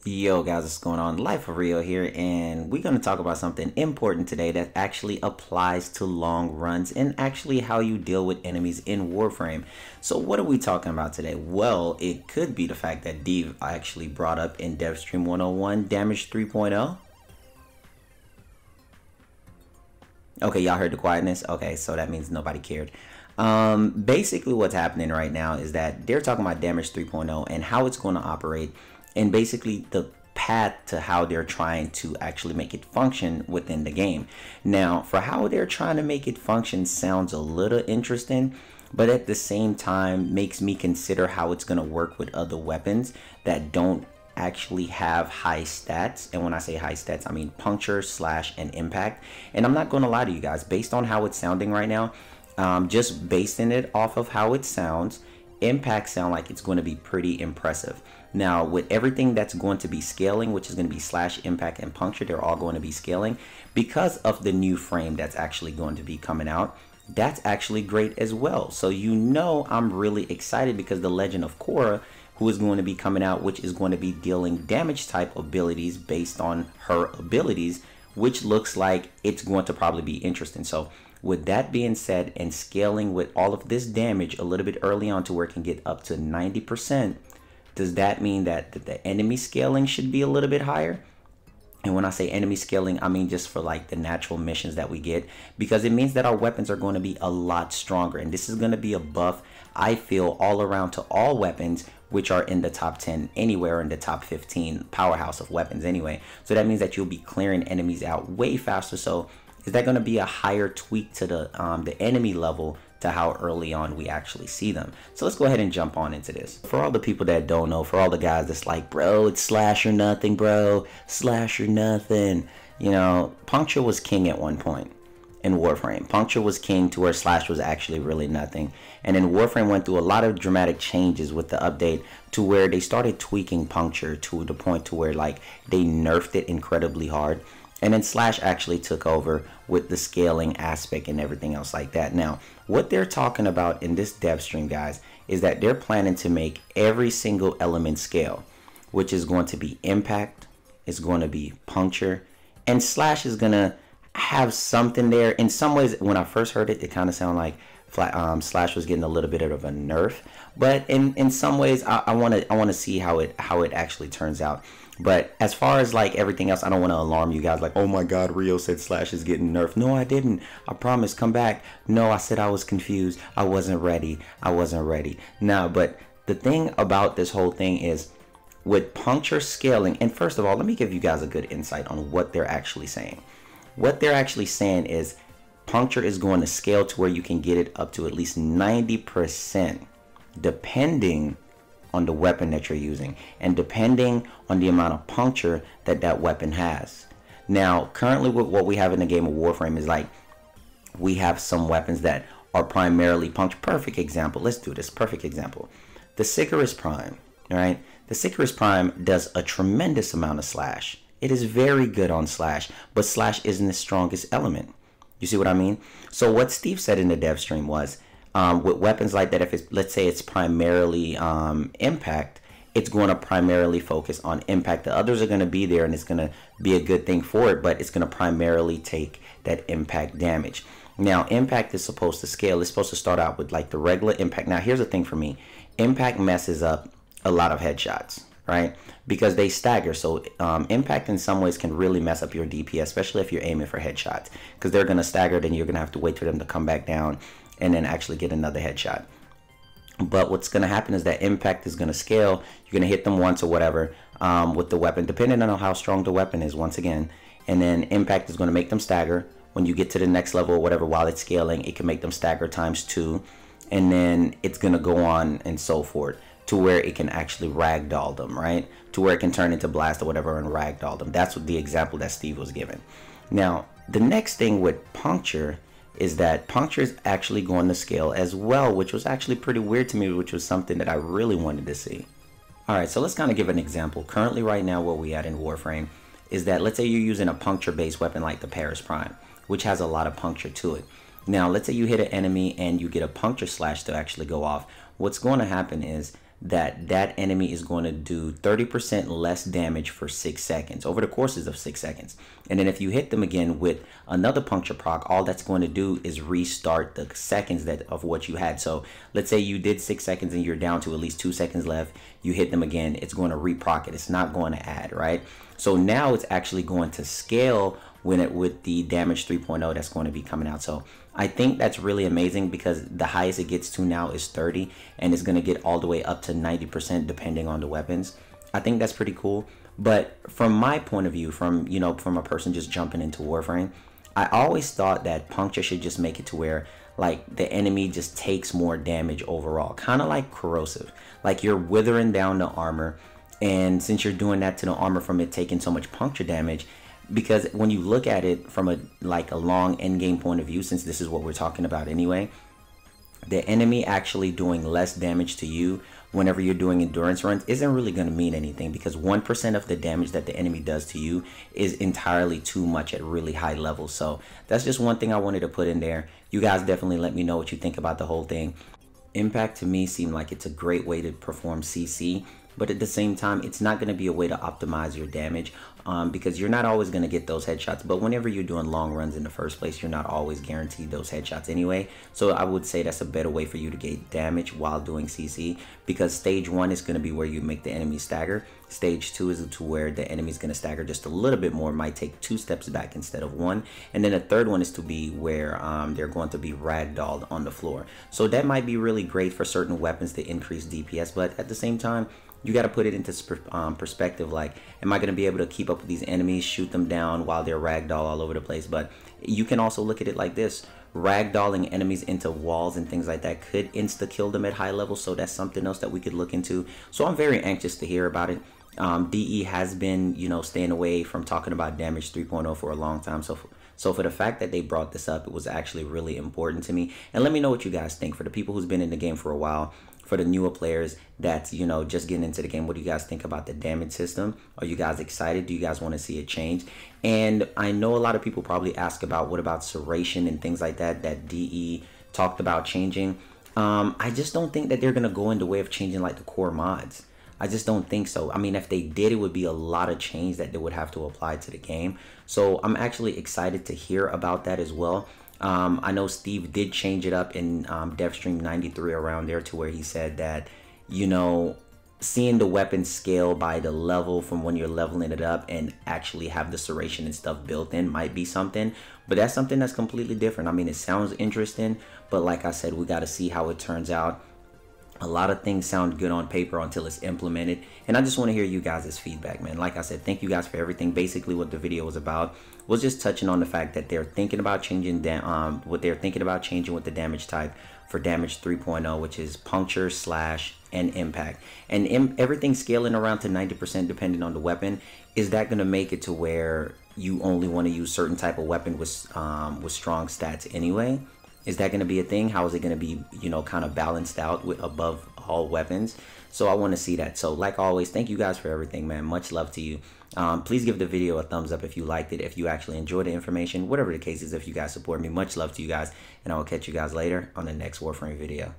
Yo guys, what's going on? Lifeofrio here, and we're going to talk about something important today that actually applies to long runs and actually how you deal with enemies in Warframe. So what are we talking about today? Well, it could be the fact that Dave actually brought up in DevStream 101 damage 3.0. Okay, y'all heard the quietness? Okay, so that means nobody cared. Basically what's happening right now is that they're talking about damage 3.0 and how it's going to operate, and basically the path to how they're trying to actually make it function within the game. Now, for how they're trying to make it function sounds a little interesting, but at the same time makes me consider how it's going to work with other weapons that don't actually have high stats. And when I say high stats, I mean puncture, slash, and impact. And I'm not going to lie to you guys, based on how it's sounding right now, just basing it off of how it sounds, impact sound like it's going to be pretty impressive. Now, with everything that's going to be scaling, which is going to be slash, impact, and puncture, they're all going to be scaling because of the new frame that's actually going to be coming out. That's actually great as well. So you know I'm really excited because the Legend of Korra, who is going to be coming out, which is going to be dealing damage type abilities based on her abilities, which looks like it's going to probably be interesting. So with that being said, and scaling with all of this damage a little bit early on to where it can get up to 90%, does that mean that the enemy scaling should be a little bit higher? And when I say enemy scaling, I mean just for like the natural missions that we get, because it means that our weapons are going to be a lot stronger. And this is going to be a buff, I feel, all around to all weapons, which are in the top 10 anywhere, in the top 15 powerhouse of weapons anyway. So that means that you'll be clearing enemies out way faster. So is that going to be a higher tweak to the enemy level to how early on we actually see them? So let's go ahead and jump on into this. For all the people that don't know, for all the guys that's like, bro, it's slash or nothing, bro, slash or nothing. You know, puncture was king at one point in Warframe. Puncture was king to where slash was actually really nothing. And then Warframe went through a lot of dramatic changes with the update to where they started tweaking puncture to the point to where like they nerfed it incredibly hard. And then slash actually took over with the scaling aspect and everything else like that. Now, what they're talking about in this dev stream, guys, is that they're planning to make every single element scale, which is going to be impact, it's going to be puncture, and slash is going to have something there. In some ways, when I first heard it, it kind of sounded like slash was getting a little bit of a nerf, but in some ways, I want to see how it actually turns out. But as far as like everything else, I don't want to alarm you guys like, oh my god, Rio said slash is getting nerfed. No, I didn't. I promise, come back. No, I said I was confused. I wasn't ready. No, but the thing about this whole thing is with puncture scaling, and first of all, let me give you guys a good insight on what they're actually saying. What they're actually saying is puncture is going to scale to where you can get it up to at least 90%, depending on the weapon that you're using and depending on the amount of puncture that that weapon has. Now, currently with what we have in the game of Warframe is like we have some weapons that are primarily puncture. Perfect example. Let's do this. Perfect example. The Sicarus Prime, all right? The Sicarus Prime does a tremendous amount of slash. It is very good on slash, but slash isn't the strongest element. You see what I mean? So what Steve said in the dev stream was, with weapons like that, if it's, let's say it's primarily impact, it's going to primarily focus on impact. The others are going to be there and it's going to be a good thing for it, but it's going to primarily take that impact damage. Now, impact is supposed to scale. It's supposed to start out with like the regular impact. Now, here's the thing for me. Impact messes up a lot of headshots, right? Because they stagger. So impact in some ways can really mess up your DPS, especially if you're aiming for headshots, because they're going to stagger, then you're going to have to wait for them to come back down and then actually get another headshot. But what's going to happen is that impact is going to scale. You're going to hit them once or whatever with the weapon, depending on how strong the weapon is, once again. And then impact is going to make them stagger. When you get to the next level or whatever, while it's scaling, it can make them stagger ×2. And then it's going to go on and so forth to where it can actually ragdoll them, right? To where it can turn into blast or whatever and ragdoll them. That's what the example that Steve was given. Now, the next thing with puncture is that puncture is actually going to scale as well, which was actually pretty weird to me, which was something that I really wanted to see. Alright, so let's kind of give an example. Currently right now where we at in Warframe is that let's say you're using a puncture based weapon like the Paris Prime, which has a lot of puncture to it. Now let's say you hit an enemy and you get a puncture slash to actually go off. What's going to happen is that enemy is going to do 30% less damage for 6 seconds over the courses of 6 seconds. And then if you hit them again with another puncture proc, all that's going to do is restart the seconds that of what you had. So let's say you did 6 seconds and you're down to at least 2 seconds left. You hit them again, it's going to reproc it. It's not going to add, right? So now it's actually going to scale with the damage 3.0 that's going to be coming out. So I think that's really amazing, because the highest it gets to now is 30, and it's going to get all the way up to 90% depending on the weapons. I think that's pretty cool. But from my point of view, from a person just jumping into Warframe, I always thought that puncture should just make it to where like the enemy just takes more damage overall, kind of like corrosive, like you're withering down the armor. And since you're doing that to the armor from it taking so much puncture damage, because when you look at it from a long end game point of view, since this is what we're talking about anyway, the enemy actually doing less damage to you whenever you're doing endurance runs isn't really going to mean anything, because 1% of the damage that the enemy does to you is entirely too much at really high levels. So that's just one thing I wanted to put in there. You guys definitely let me know what you think about the whole thing. Impact to me seemed like it's a great way to perform CC, but at the same time, it's not going to be a way to optimize your damage, because you're not always going to get those headshots. But whenever you're doing long runs in the first place, you're not always guaranteed those headshots anyway. So I would say that's a better way for you to get damage while doing CC, because stage 1 is going to be where you make the enemy stagger. Stage 2 is to where the enemy is going to stagger just a little bit more, might take 2 steps back instead of 1. And then the third one is to be where they're going to be ragdolled on the floor. So that might be really great for certain weapons to increase DPS, but at the same time, you got to put it into perspective. Like, am I going to be able to keep up with these enemies, shoot them down while they're ragdoll all over the place? But you can also look at it like this: ragdolling enemies into walls and things like that could insta kill them at high levels. So that's something else that we could look into. So I'm very anxious to hear about it. DE has been, staying away from talking about damage 3.0 for a long time. So for the fact that they brought this up, it was actually really important to me. And let me know what you guys think. For the people who's been in the game for a while, for the newer players that's, just getting into the game, what do you guys think about the damage system? Are you guys excited? Do you guys want to see it change? And I know a lot of people probably ask about what about serration and things like that DE talked about changing. I just don't think that they're going to go in the way of changing like the core mods. I just don't think so. I mean, if they did, it would be a lot of change that they would have to apply to the game. So I'm actually excited to hear about that as well. I know Steve did change it up in DevStream 93 around there, to where he said that, seeing the weapon scale by the level from when you're leveling it up and actually have the serration and stuff built in might be something. But that's something that's completely different. I mean, it sounds interesting, but like I said, we got to see how it turns out. A lot of things sound good on paper until it's implemented, and I just want to hear you guys' feedback, man. Like I said, thank you guys for everything. Basically, what the video was about was just touching on the fact that they're thinking about changing what they're thinking about changing with the damage type for damage 3.0, which is puncture, slash, and impact, and everything scaling around to 90% depending on the weapon. Is that going to make it to where you only want to use certain type of weapon with strong stats anyway? Is that going to be a thing? How is it going to be, kind of balanced out with above all weapons? So I want to see that. So like always, thank you guys for everything, man. Much love to you. Please give the video a thumbs up if you liked it, if you actually enjoyed the information, whatever the case is. If you guys support me, much love to you guys, and I will catch you guys later on the next Warframe video.